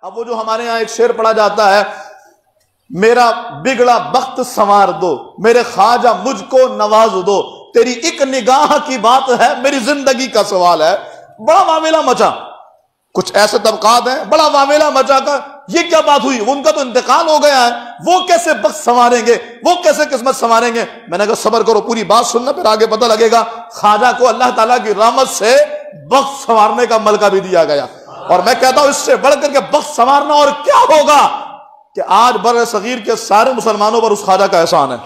اب وہ جو ہمارے یہاں ایک شعر پڑھا جاتا ہے، میرا بگڑا بخت سنوار دو، میرے خواجہ مجھ کو نواز دو، تیری ایک نگاہ کی بات ہے، میری زندگی کا سوال ہے۔ بڑا معاملہ مچا، کچھ ایسے طبقات ہیں بڑا معاملہ مچا کر یہ کیا بات ہوئی، ان کا تو انتقال ہو گیا ہے، وہ کیسے بخت سنواریں گے، وہ کیسے قسمت سنواریں گے؟ میں نے کہا صبر کرو، پوری بات سننا، پھر آگے پتہ لگے گا۔ خواجہ کو اللہ تعالیٰ کی رحمت سے بخت سنوارنے کا ملکہ بھی دیا گیا، اور میں کہتا ہوں اس سے بڑھ کر کے بخت سنوارنا اور کیا ہوگا کہ آج بر صغیر کے سارے مسلمانوں پر اس خواجہ کا احسان ہے۔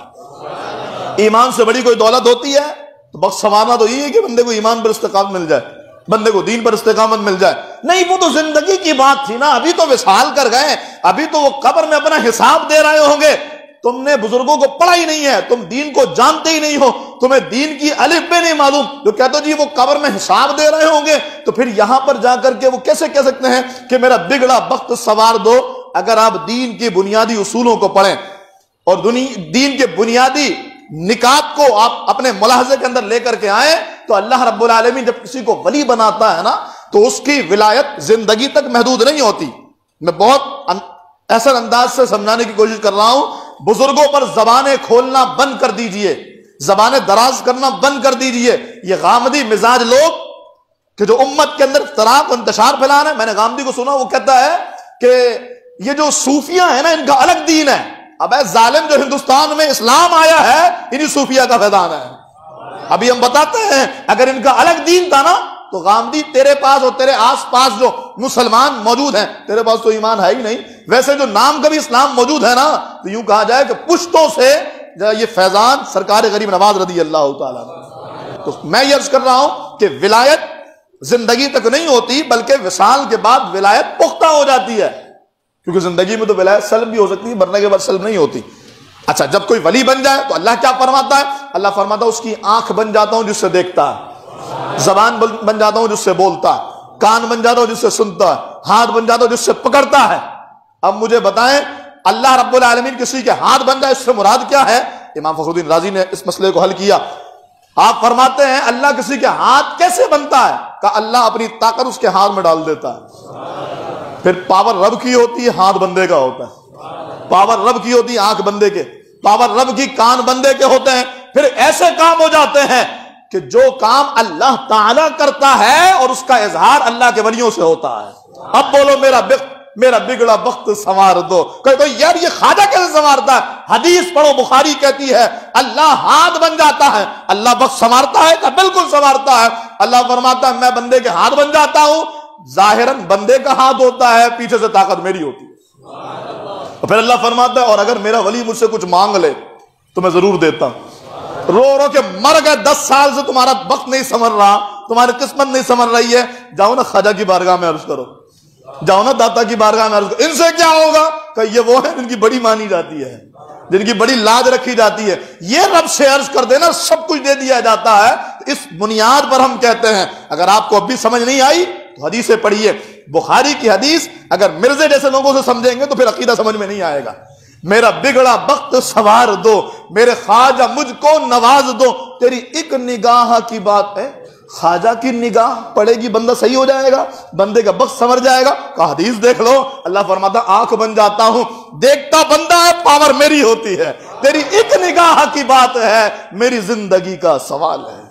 ایمان سے بڑی کوئی دولت ہوتی ہے تو بخت سنوارنا تو یہ ہے کہ بندے کو ایمان پر استقامت مل جائے، بندے کو دین پر استقامت مل جائے۔ نہیں، وہ تو زندگی کی بات تھی نا، ابھی تو وصال کر گئے، ابھی تو وہ قبر میں اپنا حساب دے رہے ہوں گے۔ تم نے بزرگوں کو پڑھا ہی نہیں ہے، تم دین کو جانتے ہی نہیں ہو، تمہیں دین کی الف بے نہیں معلوم، جو کہتے ہو جی وہ قبر میں حساب دے رہے ہوں گے، تو پھر یہاں پر جا کر کے وہ کیسے کہہ سکتے ہیں کہ میرا بگڑا بخت سنوار دو؟ اگر آپ دین کے بنیادی اصولوں کو پڑھیں اور دین کے بنیادی نکات کو آپ اپنے ملاحظے کے اندر لے کر کے آئیں، تو اللہ رب العالمین جب کسی کو ولی بناتا ہے نا تو اس کی ولایت زندگی تک محدود نہیں ہوتی۔ میں بہت ایسا انداز سے سمجھانے کی کوشش کر رہا ہوں، بزرگوں پر زبانیں کھولنا بند کر دیجئے، زبانیں دراز کرنا بند کر دیجئے۔ یہ غامدی مزاج لوگ کہ جو امت کے اندر افتراق و انتشار پھیلا رہے ہیں، میں نے غامدی کو سنا، وہ کہتا ہے کہ یہ جو صوفیہ ہیں نا ان کا الگ دین ہے۔ اب اے ظالم، جو ہندوستان میں اسلام آیا ہے انہی صوفیہ کا فیضان ہے۔ ابھی ہم بتاتے ہیں اگر ان کا الگ دین تھا نا تو غامدی تیرے پاس اور تیرے آس پاس جو مسلمان موجود ہیں، تیرے پاس تو ایمان ہے ہی نہیں، ویسے جو نام کا بھی اسلام موجود ہے نا، تو یوں کہا جائے کہ پشتوں سے یہ فیضان سرکار غریب نواز رضی اللہ تعالیٰ عنہ۔ تو میں یہ عرض کر رہا ہوں کہ ولایت زندگی تک نہیں ہوتی، بلکہ وصال کے بعد ولایت پختہ ہو جاتی ہے، کیونکہ زندگی میں تو ولایت سلب بھی ہو سکتی ہے، مرنے کے بعد سلب نہیں ہوتی۔ اچھا، جب کوئی ولی بن جائے تو اللہ کیا فرماتا ہے؟ اللہ فرماتا ہے اس کی آنکھ بن جاتا ہوں جس سے دیکھتا ہے، زبان بن جاتا ہوں جس سے بولتا ہے، کان بن جاتا ہوں جس سے سنتا ہے، ہاتھ بن جاتا ہوں جس سے پکڑتا ہے۔ اب مجھے بتائیں اللہ رب العالمین کسی کے ہاتھ بن جائے اس سے مراد کیا ہے؟ امام فخر الدین رازی نے اس مسئلے کو حل کیا۔ آپ فرماتے ہیں اللہ کسی کے ہاتھ کیسے بنتا ہے؟ کہ اللہ اپنی طاقت اس کے ہاتھ میں ڈال دیتا ہے۔ پھر پاور رب کی ہوتی ہے، ہاتھ بندے کا ہوتا ہے۔ پاور رب کی ہوتی ہے، آنکھ بندے کے، پاور رب کی کان بندے کے ہوتے ہیں۔ پھر ایسے کام ہو جاتے ہیں کہ جو کام اللہ تعالیٰ کرتا ہے اور اس کا اظہار اللہ کے ولیوں سے ہوتا ہے۔ اب بولو میرا بگڑا بخت سنوار دو۔ تو یار یہ خواجہ کیسے سنوارتا ہے؟ حدیث پڑھو، بخاری کہتی ہے اللہ ہاتھ بن جاتا ہے، اللہ بخت سنوارتا ہے؟ کہ بالکل سنوارتا ہے۔ اللہ فرماتا ہے میں بندے کے ہاتھ بن جاتا ہوں، ظاہراً بندے کا ہاتھ ہوتا ہے، پیچھے سے طاقت میری ہوتی ہے۔ پھر اللہ فرماتا ہے اور اگر میرا ولی مجھ سے کچھ مانگ لے تو میں ضرور دیتا ہوں۔ رو رو کے مر گئے، 10 سال سے تمہارا وقت نہیں سنور رہا، تمہاری قسمت نہیں سنور رہی ہے، جاؤ نا خواجہ کی بارگاہ میں عرض کرو، جاؤ نا داتا کی بارگاہ میں عرض کرو۔ ان سے کیا ہوگا؟ کہ یہ وہ ہیں جن کی بڑی مانی جاتی ہے، جن کی بڑی لاج رکھی جاتی ہے۔ یہ رب سے عرض کر دینا سب کچھ دے دیا جاتا ہے۔ اس بنیاد پر ہم کہتے ہیں اگر آپ کو اب بھی سمجھ نہیں آئی تو حدیثیں پڑھیے، بخاری کی حدیث اگر مرزے جیسے لوگوں سے سمجھیں گے تو پھر عقیدہ سمجھ میں نہیں آئے گا۔ میرا بگڑا بخت سنوار دو، میرے خواجہ مجھ کو نواز دو، تیری ایک نگاہ کی بات ہے۔ خواجہ کی نگاہ پڑے گی، بندہ صحیح ہو جائے گا، بندے کا بخت سنور جائے گا۔ کہ حدیث دیکھ لو، اللہ فرماتا آنکھ بن جاتا ہوں، دیکھتا بندہ ہے، پاور میری ہوتی ہے، تیری ایک نگاہ کی بات ہے، میری زندگی کا سوال ہے۔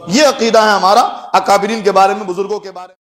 یہ عقیدہ ہے ہمارا اکابرین کے بارے میں، بزرگوں کے بارے میں۔